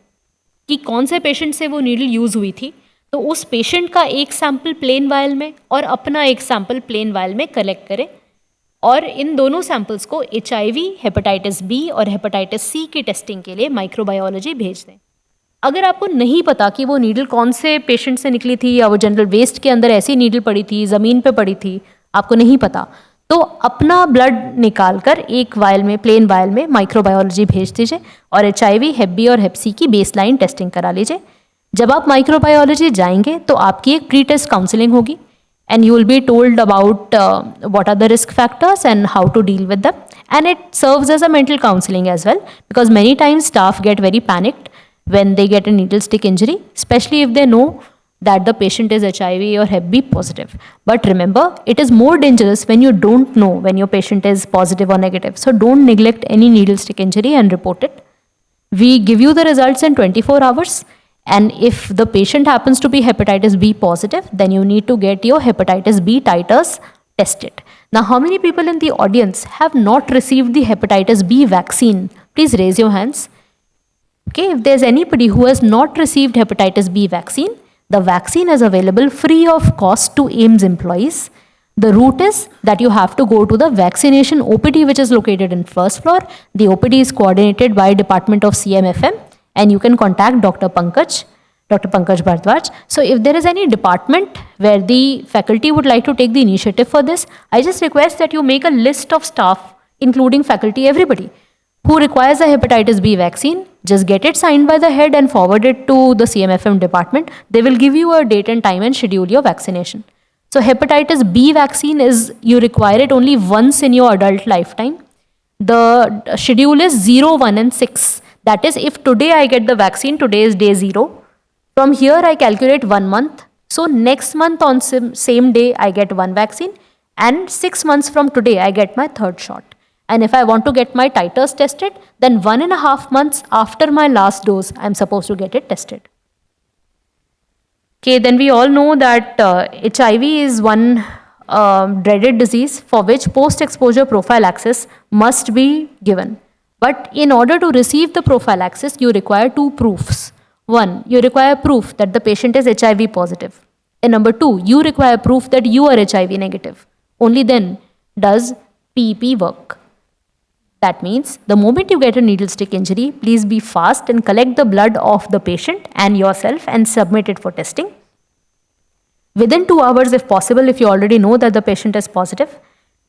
A: कि कौन से patient से वो needle use हुई थी, तो उस patient का एक सैंपल प्लेन वायल में और अपना एक सैंपल प्लेन वायल में कलेक्ट करें और इन दोनों सैंपल्स को HIV, हेपेटाइटिस बी और हेपेटाइटिस सी की टेस्टिंग के लिए माइक्रोबायोलॉजी भेज दें. अगर आपको नहीं पता कि वो नीडल कौन से पेशेंट से निकली थी या वो जनरल वेस्ट के अंदर ऐसी नीडल पड़ी थी, ज़मीन पे पड़ी थी, आपको नहीं पता, तो अपना ब्लड निकाल कर एक वायल में, प्लेन वायल में माइक्रोबायोलॉजी भेज दीजिए और HIV, Hep B और Hep C की बेसलाइन टेस्टिंग करा लीजिए. जब आप माइक्रोबायोलॉजी जाएंगे तो आपकी एक प्री टेस्ट काउंसलिंग होगी and you will be told about what are the risk factors and how to deal with them, and it serves as a mental counseling as well, because many times staff get very panicked when they get a needle stick injury, especially if they know that the patient is HIV or Hep B positive. But remember, it is more dangerous when you don't know when your patient is positive or negative. So don't neglect any needle stick injury and report it. We give you the results in 24 hours. And if the patient happens to be hepatitis B positive, then you need to get your hepatitis B titers tested. Now, how many people in the audience have not received the hepatitis B vaccine? Please raise your hands. Okay, if there's anybody who has not received hepatitis B vaccine, the vaccine is available free of cost to AIIMS employees. The route is that you have to go to the vaccination OPD, which is located in first floor. The OPD is coordinated by Department of CMFM, and you can contact Dr. Pankaj. Dr. Pankaj Bharadwaj. So if there is any department where the faculty would like to take the initiative for this, I just request that you make a list of staff, including faculty, everybody, who requires a hepatitis B vaccine. Just get it signed by the head and forward it to the CMFM department. They will give you a date and time and schedule your vaccination. So hepatitis B vaccine is, you require it only once in your adult lifetime. The schedule is 0, 1 and 6. That is, if today I get the vaccine, today is day 0. From here I calculate 1 month. So next month on same day I get 1 vaccine, and 6 months from today I get my 3rd shot. And if I want to get my titers tested, then 1.5 months after my last dose, I'm supposed to get it tested. Okay, then we all know that HIV is one dreaded disease for which post-exposure prophylaxis must be given. But in order to receive the prophylaxis, you require 2 proofs. 1, you require proof that the patient is HIV positive. And number 2, you require proof that you are HIV negative. Only then does PEP work. That means the moment you get a needle stick injury, please be fast and collect the blood of the patient and yourself and submit it for testing. Within 2 hours, if possible, if you already know that the patient is positive,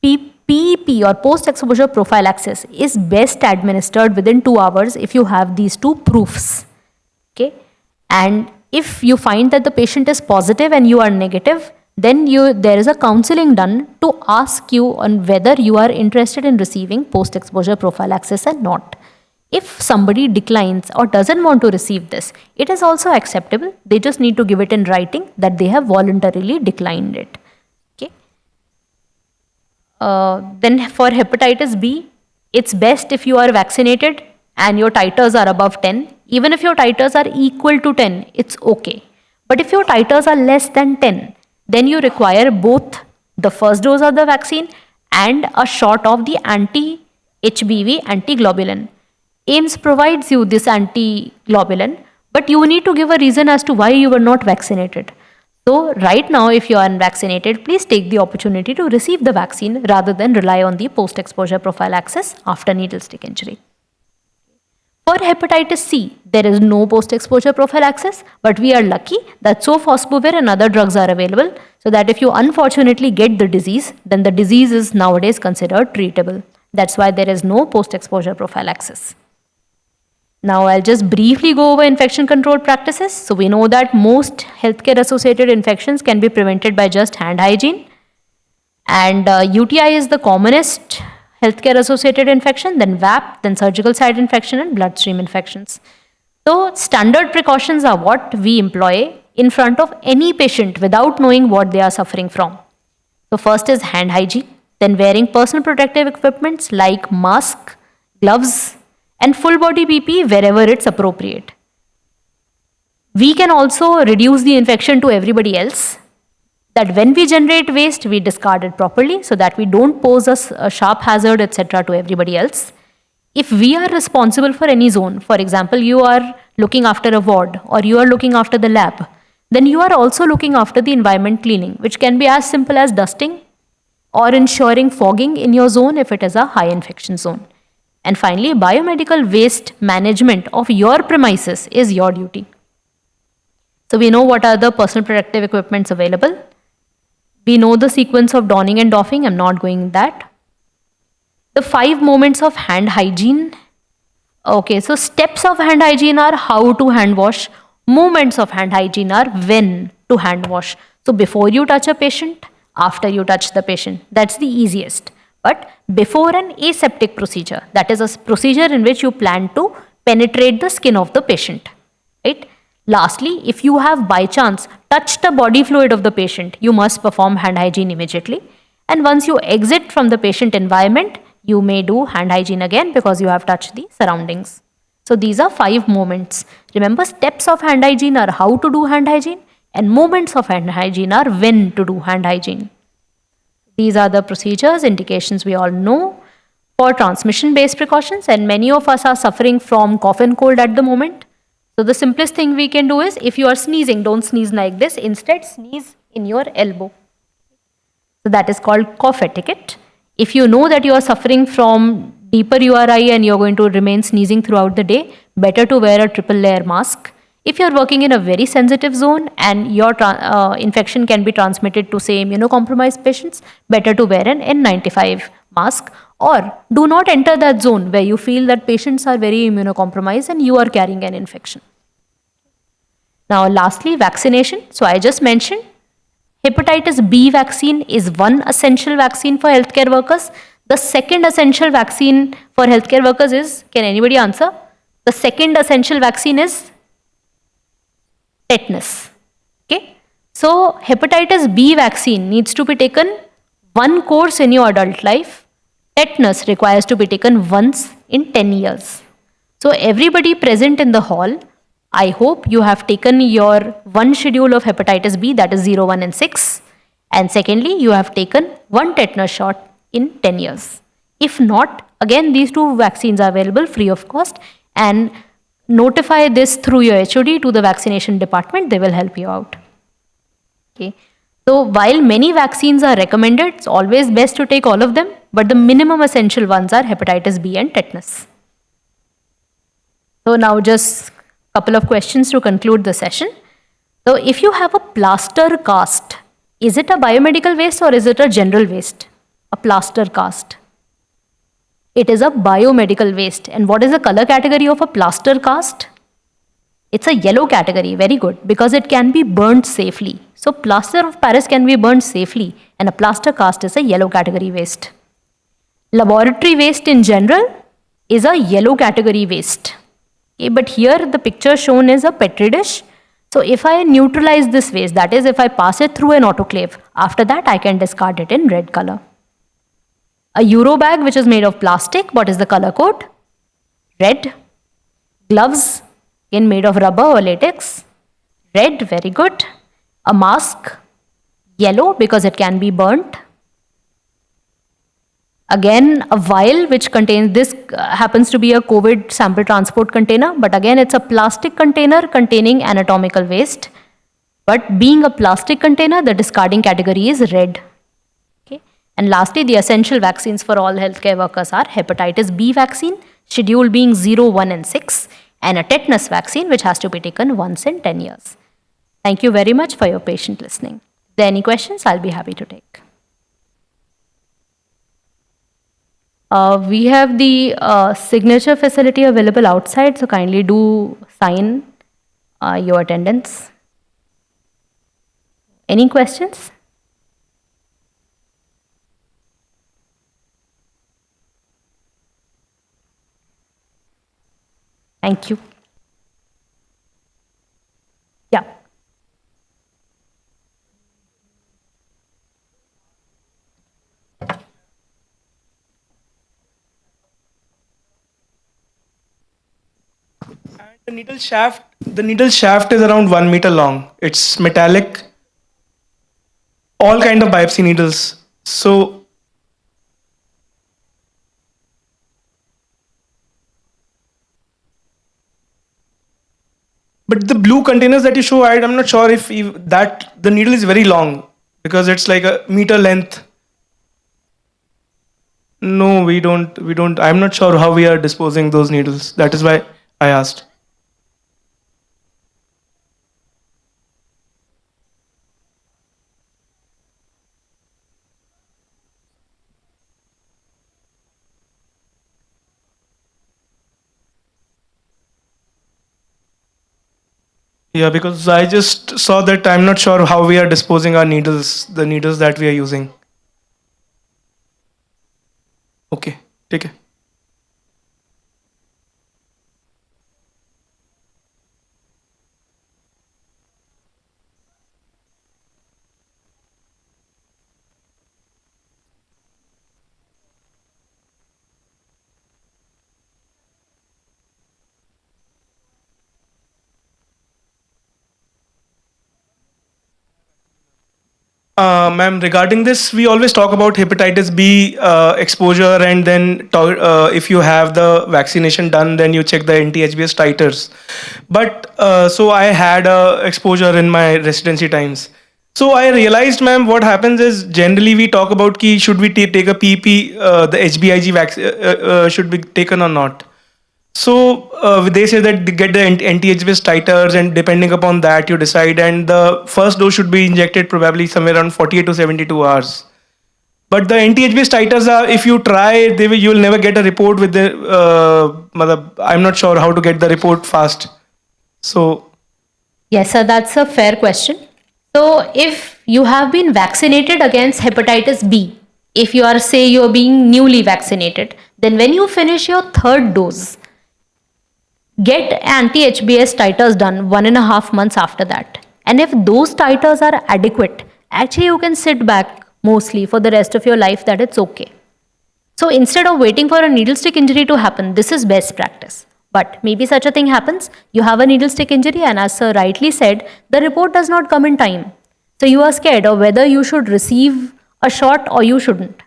A: PEP or post-exposure prophylaxis is best administered within 2 hours if you have these 2 proofs. Okay, and if you find that the patient is positive and you are negative, then there is a counseling done to ask you on whether you are interested in receiving post-exposure prophylaxis or not. If somebody declines or doesn't want to receive this, it is also acceptable. They just need to give it in writing that they have voluntarily declined it. Okay. Then for hepatitis B, it's best if you are vaccinated and your titers are above 10. Even if your titers are equal to 10, it's okay. But if your titers are less than 10, then you require both the first dose of the vaccine and a shot of the anti-HBV antiglobulin. AIIMS provides you this antiglobulin, but you need to give a reason as to why you were not vaccinated. So right now, if you are unvaccinated, please take the opportunity to receive the vaccine rather than rely on the post-exposure prophylaxis after needle stick injury. For hepatitis C, there is no post-exposure prophylaxis, but we are lucky that sofosbuvir and other drugs are available, so that if you unfortunately get the disease, then the disease is nowadays considered treatable. That's why there is no post-exposure prophylaxis. Now I'll just briefly go over infection control practices. So we know that most healthcare associated infections can be prevented by just hand hygiene. And UTI is the commonest healthcare associated infection, then VAP, then surgical site infection and bloodstream infections. So standard precautions are what we employ in front of any patient without knowing what they are suffering from. So first is hand hygiene, then wearing personal protective equipments like mask, gloves, and full body PPE wherever it's appropriate. We can also reduce the infection to everybody else, that when we generate waste, we discard it properly so that we don't pose a sharp hazard, etc. to everybody else. If we are responsible for any zone, for example, you are looking after a ward or you are looking after the lab, then you are also looking after the environment cleaning, which can be as simple as dusting or ensuring fogging in your zone if it is a high infection zone. And finally, biomedical waste management of your premises is your duty. So we know what are the personal protective equipments available. We know the sequence of donning and doffing. I'm not going into that. The 5 moments of hand hygiene. Okay, so steps of hand hygiene are how to hand wash. Moments of hand hygiene are when to hand wash. So before you touch a patient, after you touch the patient. That's the easiest. But before an aseptic procedure, that is a procedure in which you plan to penetrate the skin of the patient, right? Lastly, if you have by chance touched the body fluid of the patient, you must perform hand hygiene immediately. And once you exit from the patient environment, you may do hand hygiene again because you have touched the surroundings. So these are 5 moments. Remember, steps of hand hygiene are how to do hand hygiene, and moments of hand hygiene are when to do hand hygiene. These are the procedures, indications we all know for transmission-based precautions, and many of us are suffering from cough and cold at the moment. So the simplest thing we can do is, if you are sneezing, don't sneeze like this. Instead, sneeze in your elbow. So that is called cough etiquette. If you know that you are suffering from deeper URI and you're going to remain sneezing throughout the day, better to wear a triple layer mask. If you're working in a very sensitive zone and your infection can be transmitted to, say, immunocompromised patients, better to wear an N95 mask, or do not enter that zone where you feel that patients are very immunocompromised and you are carrying an infection. Now, lastly, vaccination. So I just mentioned hepatitis B vaccine is one essential vaccine for healthcare workers. The second essential vaccine for healthcare workers is, can anybody answer? The second essential vaccine is tetanus. Okay. So hepatitis B vaccine needs to be taken one course in your adult life. Tetanus requires to be taken once in 10 years. So everybody present in the hall, I hope you have taken your one schedule of hepatitis B, that is 0, 1 and 6. And secondly, you have taken one tetanus shot in 10 years. If not, again, these two vaccines are available free of cost, and notify this through your HOD to the vaccination department. They will help you out. Okay. So while many vaccines are recommended, it's always best to take all of them, but the minimum essential ones are hepatitis B and tetanus. So now just a couple of questions to conclude the session. So if you have a plaster cast, is it a biomedical waste or is it a general waste? A plaster cast. It is a biomedical waste. And what is the color category of a plaster cast? It's a yellow category, very good, because it can be burnt safely. So plaster of Paris can be burnt safely, and a plaster cast is a yellow category waste. Laboratory waste in general is a yellow category waste. Okay, but here the picture shown is a petri dish. So if I neutralize this waste, that is if I pass it through an autoclave, after that I can discard it in red color. A Euro bag which is made of plastic, what is the color code? Red. Gloves, again made of rubber or latex. Red, very good. A mask, yellow because it can be burnt. Again, a vial which contains this happens to be a COVID sample transport container, but again it's a plastic container containing anatomical waste. But being a plastic container, the discarding category is red. Okay. And lastly, the essential vaccines for all healthcare workers are hepatitis B vaccine, schedule being 0, 1 and 6, and a tetanus vaccine which has to be taken once in 10 years. Thank you very much for your patient listening. If there are any questions, I'll be happy to take. We have the signature facility available outside, so kindly do sign your attendance. Any questions? Thank you. Yeah.
B: And the needle shaft is around 1 meter long. It's metallic. All kind of biopsy needles. So but the blue containers that you show, I'm not sure if that the needle is very long because it's like a meter length. No, we don't. I'm not sure how we are disposing those needles. That is why I asked. Yeah, because I just saw that. I'm not sure how we are disposing our needles, the needles that we are using. Okay, take it. Ma'am, regarding this, we always talk about hepatitis B exposure, and then if you have the vaccination done, then you check the anti-HBs titers. But so I had exposure in my residency times. So I realized, ma'am, what happens is generally we talk about should we take a PP, the HBIG vaccine should be taken or not. So they say that they get the anti-HBs titers, and depending upon that, you decide. And the first dose should be injected probably somewhere around 48 to 72 hours. But the anti-HBs titers are, if you try, you will never get a report with the. I'm not sure how to get the report fast. So
A: Yes, sir, that's a fair question. So, if you have been vaccinated against hepatitis B, if you are, say, you're being newly vaccinated, then when you finish your third dose, get anti-HBs titers done 1.5 months after that. And if those titers are adequate, actually you can sit back mostly for the rest of your life that it's okay. So instead of waiting for a needle stick injury to happen, this is best practice. But maybe such a thing happens, you have a needle stick injury, and as sir rightly said, the report does not come in time. So you are scared of whether you should receive a shot or you shouldn't.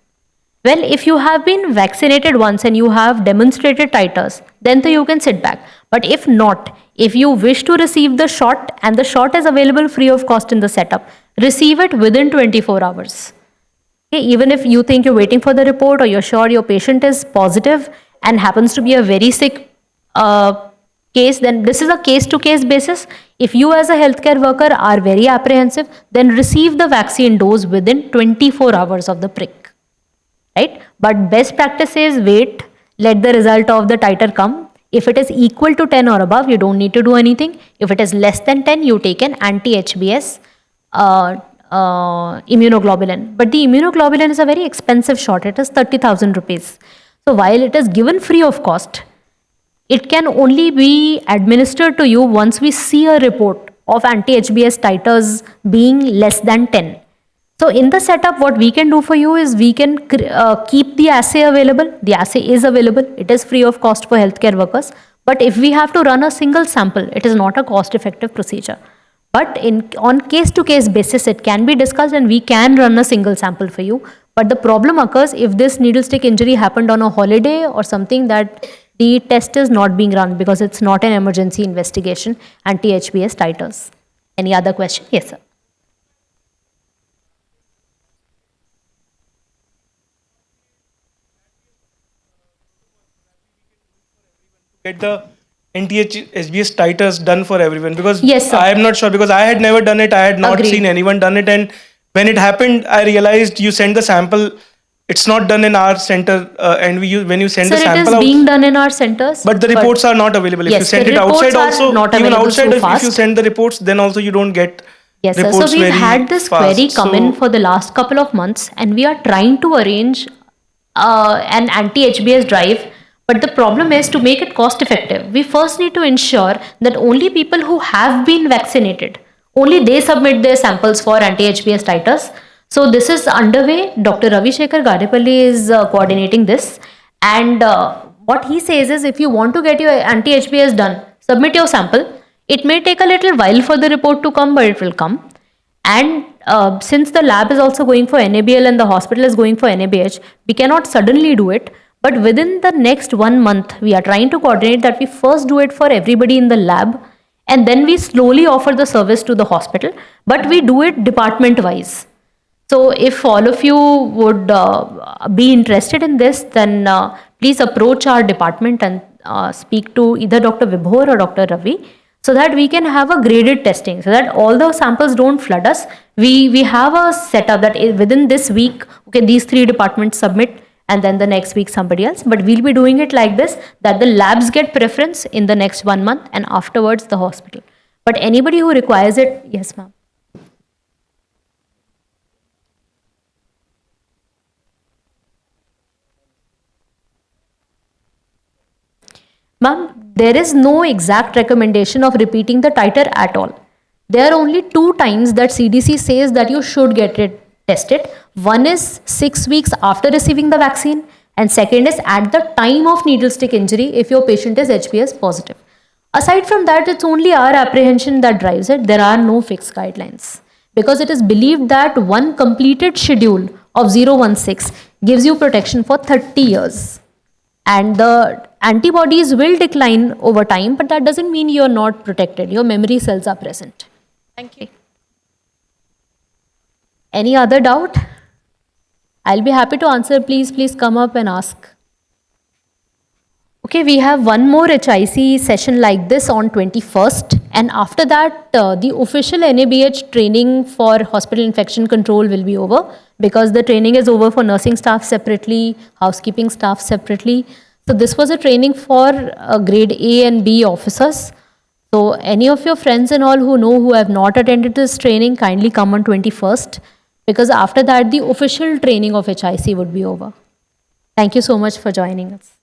A: Well, if you have been vaccinated once and you have demonstrated titers, then you can sit back. But if not, if you wish to receive the shot and the shot is available free of cost in the setup, receive it within 24 hours. Okay, even if you think you're waiting for the report or you're sure your patient is positive and happens to be a very sick case, then this is a case to case basis. If you as a healthcare worker are very apprehensive, then receive the vaccine dose within 24 hours of the prick. Right? But best practice is wait, let the result of the titer come. If it is equal to 10 or above, you don't need to do anything. If it is less than 10, you take an anti-HBs immunoglobulin. But the immunoglobulin is a very expensive shot. It is 30,000 rupees. So while it is given free of cost, it can only be administered to you once we see a report of anti-HBs titers being less than 10. So in the setup, what we can do for you is we can keep the assay available. The assay is available. It is free of cost for healthcare workers. But if we have to run a single sample, it is not a cost-effective procedure. But on case-to-case basis, it can be discussed and we can run a single sample for you. But the problem occurs if this needle stick injury happened on a holiday or something, that the test is not being run because it's not an emergency investigation, anti-HBs titers. Any other question? Yes, sir.
B: get the NTH-SBS titers done for everyone, because
A: Yes, sir.
B: I am not sure, because I had never done it. I had not
A: Agreed.
B: seen anyone done it, and when it happened, I realized you send the sample. It's not done in our center, and when you send
A: Sir,
B: the
A: it is
B: sample out,
A: being done in our centers.
B: but the reports are not available. If
A: yes,
B: you send
A: the
B: it outside,
A: reports are
B: also
A: not
B: even
A: available
B: outside,
A: so
B: if you
A: fast.
B: send the reports, then also you don't get
A: Yes, sir.
B: reports
A: So we've
B: very
A: had this
B: fast.
A: query come in for the last couple of months, and we are trying to arrange an anti-HBs drive. But the problem is, to make it cost effective, we first need to ensure that only people who have been vaccinated, only they submit their samples for anti-HBs titers. So this is underway. Dr. Ravi Shekhar Gadepalli is coordinating this. And what he says is, if you want to get your anti-HBs done, submit your sample. It may take a little while for the report to come, but it will come. And since the lab is also going for NABL and the hospital is going for NABH, we cannot suddenly do it. But within the next 1 month, we are trying to coordinate that we first do it for everybody in the lab, and then we slowly offer the service to the hospital. But we do it department wise. So if all of you would be interested in this, then please approach our department and speak to either Dr. Vibhor or Dr. Ravi, so that we can have a graded testing, so that all the samples don't flood us. We have a setup that within this week, okay, these 3 departments submit, and then the next week somebody else. But we'll be doing it like this, that the labs get preference in the next 1 month, and afterwards the hospital. But anybody who requires it, yes, ma'am. Ma'am, there is no exact recommendation of repeating the titer at all. There are only 2 times that CDC says that you should get it tested. One is 6 weeks after receiving the vaccine, and second is at the time of needle stick injury if your patient is HBs positive. Aside from that, it's only our apprehension that drives it. There are no fixed guidelines, because it is believed that one completed schedule of 016 gives you protection for 30 years. And the antibodies will decline over time, but that doesn't mean you're not protected. Your memory cells are present.
C: Thank you.
A: Any other doubt? I'll be happy to answer. Please come up and ask. Okay, we have one more HIC session like this on 21st, and after that, the official NABH training for hospital infection control will be over, because the training is over for nursing staff separately, housekeeping staff separately. So this was a training for grade A and B officers. So any of your friends and all who have not attended this training, kindly come on 21st, because after that the official training of HIC would be over. Thank you so much for joining us.